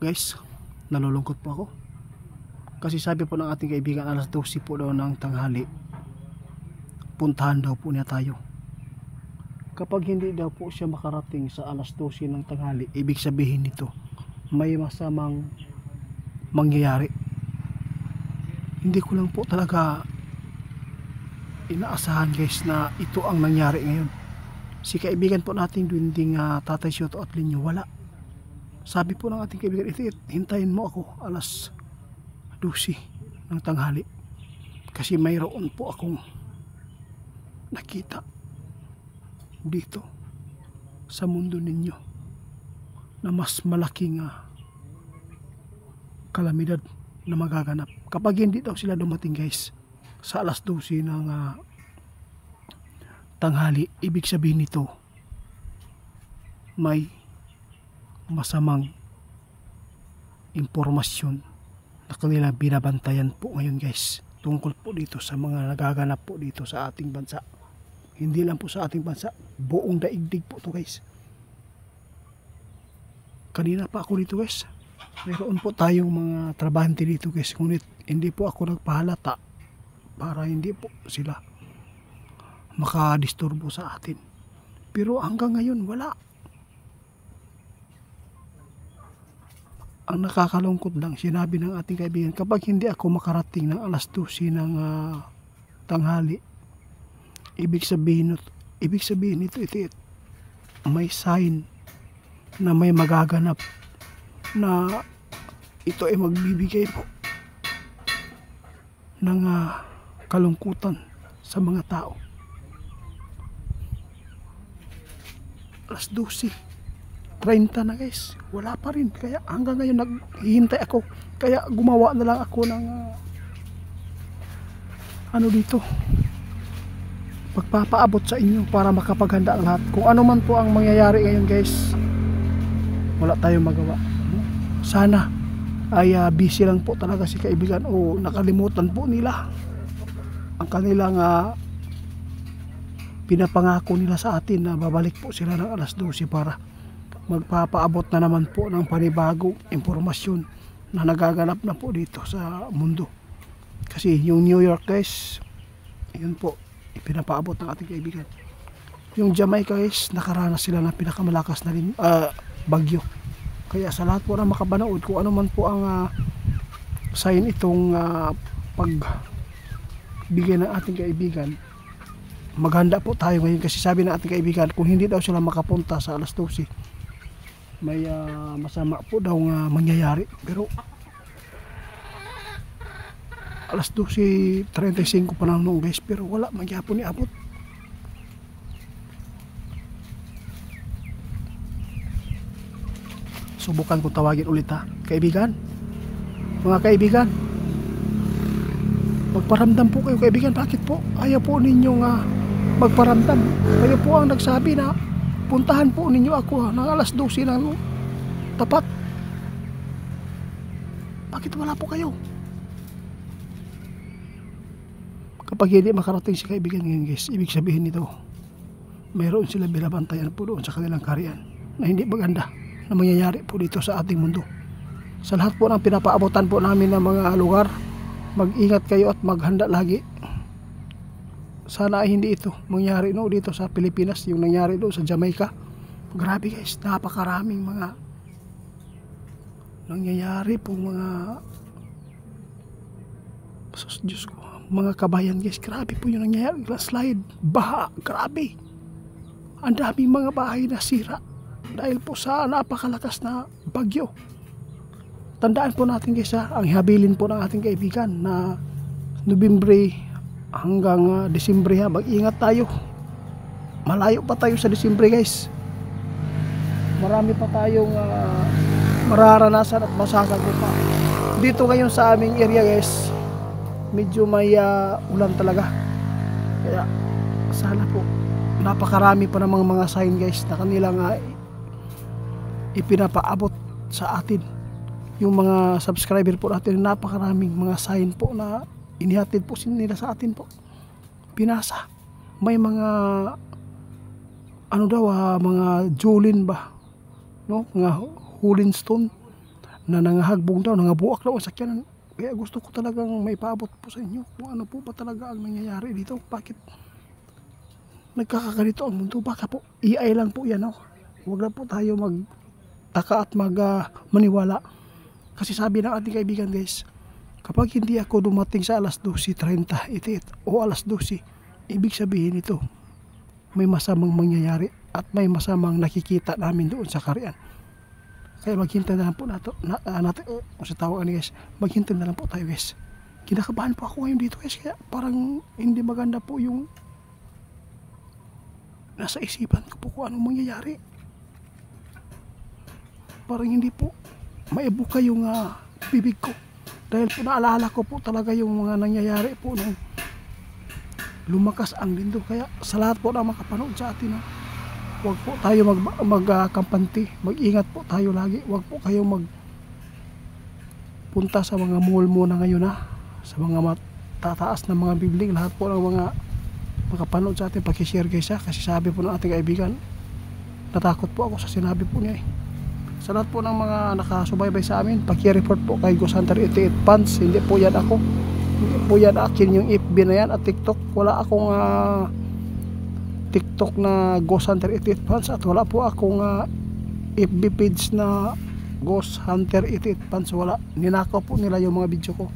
guys, nalulungkot po ako. Kasi sabi po ng ating kaibigan, alas 12 po daw ng tanghali, puntahan daw po niya tayo. Kapag hindi daw po siya makarating sa alas 12 ng tanghali, ibig sabihin nito, may masamang mangyayari. Hindi ko lang po talaga inaasahan guys na ito ang nangyari ngayon. Si kaibigan po nating duwinding Tatay Shoto at Linyo, wala. Sabi po ng ating kaibigan, hintayin mo ako alas 12 ng tanghali. Kasi mayroon po akong nakita dito sa mundo ninyo na mas malaking kalamidad na magaganap. Kapag hindi daw sila dumating guys sa alas 12 ng tanghali, ibig sabihin nito may masamang impormasyon na kanilang binabantayan po ngayon guys, tungkol po dito sa mga nagaganap po dito sa ating bansa. Hindi lang po sa ating bansa, buong daigdig po to guys. Kanina pa ako dito guys, mayroon po tayong mga trabahante dito guys, ngunit hindi po ako nagpahalata para hindi po sila makadisturbo sa atin. Pero hanggang ngayon wala. Ang nakakalungkot lang, sinabi ng ating kaibigan, kapag hindi ako makarating ng alas 12 ng tanghali, ibig sabihin nito, may sign na may magaganap na ito ay magbibigay po ng kalungkutan sa mga tao. Alas 12:30 na guys, wala pa rin. Kaya hanggang ngayon naghihintay ako. Kaya gumawa na lang ako ng dito, pagpapaabot sa inyo para makapaghanda ang lahat. Kung ano man po ang mangyayari ngayon guys, wala tayong magawa. Sana ay busy lang po talaga si kaibigan o nakalimutan po nila ang kanilang pinapangako nila sa atin na babalik po sila ng alas 12 para magpapaabot na naman po ng panibagong impormasyon na nagaganap na po dito sa mundo. Kasi yung New York guys, yun po ipinapaabot ng ating kaibigan. Yung Jamaica guys, nakaranas sila ng pinakamalakas na rin bagyo. Kaya sa lahat po na makabanood, kung ano man po ang sign itong pagbigay ng ating kaibigan, maghanda po tayo ngayon. Kasi sabi ng ating kaibigan, kung hindi daw sila makapunta sa alas 12, may masama po daw mangyayari. Pero alas 12:35 pa lang noong guys, pero wala magyapon ni abot. Subukan ko tawagin ulit kaibigan, mga kaibigan, magparamdam po kayo kaibigan. Bakit po ayaw po ninyong magparamdam? Kayo po ang nagsabi na puntahan po ninyo ako ng alas 12 ng tapat. Bakit wala po kayo? Kapag hindi makarating si kaibigan ngayon guys, ibig sabihin nito, mayroon sila binabantayan po doon sa kanilang kaharian na hindi maganda na mangyayari po dito sa ating mundo. Sa lahat po ng pinapaabotan po namin ng mga lugar, mag-ingat kayo at maghanda lagi. Sana ay hindi ito mangyari dito sa Pilipinas, yung nangyari doon sa Jamaica. Grabe guys, napakaraming mga nangyayari po, mga Diyos ko, mga kabayan guys. Grabe po yung nangyayari, landslide, baha, grabe. Ang daming mga bahay na sira dahil po sa napakalakas na bagyo. Tandaan po natin guys, ang habilin po ng ating kaibigan na Nobyembre hanggang Disyembre, mag-ingat tayo. Malayo pa tayo sa Disyembre guys. Marami pa tayong mararanasan at masasagot pa. Dito ngayon sa aming area guys, medyo may ulan talaga. Kaya sana po, napakarami pa namang mga sign guys na kanilang ipinapaabot sa atin. Yung mga subscriber po natin, napakaraming mga sign po na inihatid po nila sa atin po. Pinasa. May mga mga julin ba? No? Mga hulin stone na nangahagbong daw, nangabuak daw ang sakyanan. Kaya gusto ko talagang may paabot po sa inyo kung ano po ba talaga ang nangyayari dito. Bakit nagkakaganito ang mundo? Baka po AI lang po yan, oh. Huwag na po tayo magtaka at maniwala. Kasi sabi ng ating kaibigan guys, kapag hindi ako dumating sa alas 12:30 o alas 12, ibig sabihin ito, may masamang mangyayari at may masamang nakikita namin doon sa Karian. Kaya maghintay na lang po natin, kung sa tawag guys, maghintay na lang po tayo guys. Kinakabahan po ako ngayon dito guys, kaya parang hindi maganda po yung nasa isipan ko po kung anong mangyayari. Parang hindi po maibuka yung bibig ko. Dahil po naalala ko po talaga yung mga nangyayari po nung lumakas ang lindol. Kaya sa lahat po na makapanood sa atin, huwag po tayo magkampanti. Mag-ingat po tayo lagi. Huwag po kayo magpunta sa mga mall muna ngayon sa mga matataas na mga building. Lahat po ng mga makapanood sa atin, pakishare guys kasi sabi po ng ating kaibigan, natakot po ako sa sinabi po niya Sa lahat po ng mga nakasubaybay sa amin, paki-report po kay Ghost Hunter 88 Pants. Hindi po yan ako. Hindi po yan akin yung FB na yan at TikTok. Wala akong TikTok na Ghost Hunter 88 Pants at wala po akong FB page na Ghost Hunter 88 Pants. Wala. Ninakaw po nila yung mga video ko.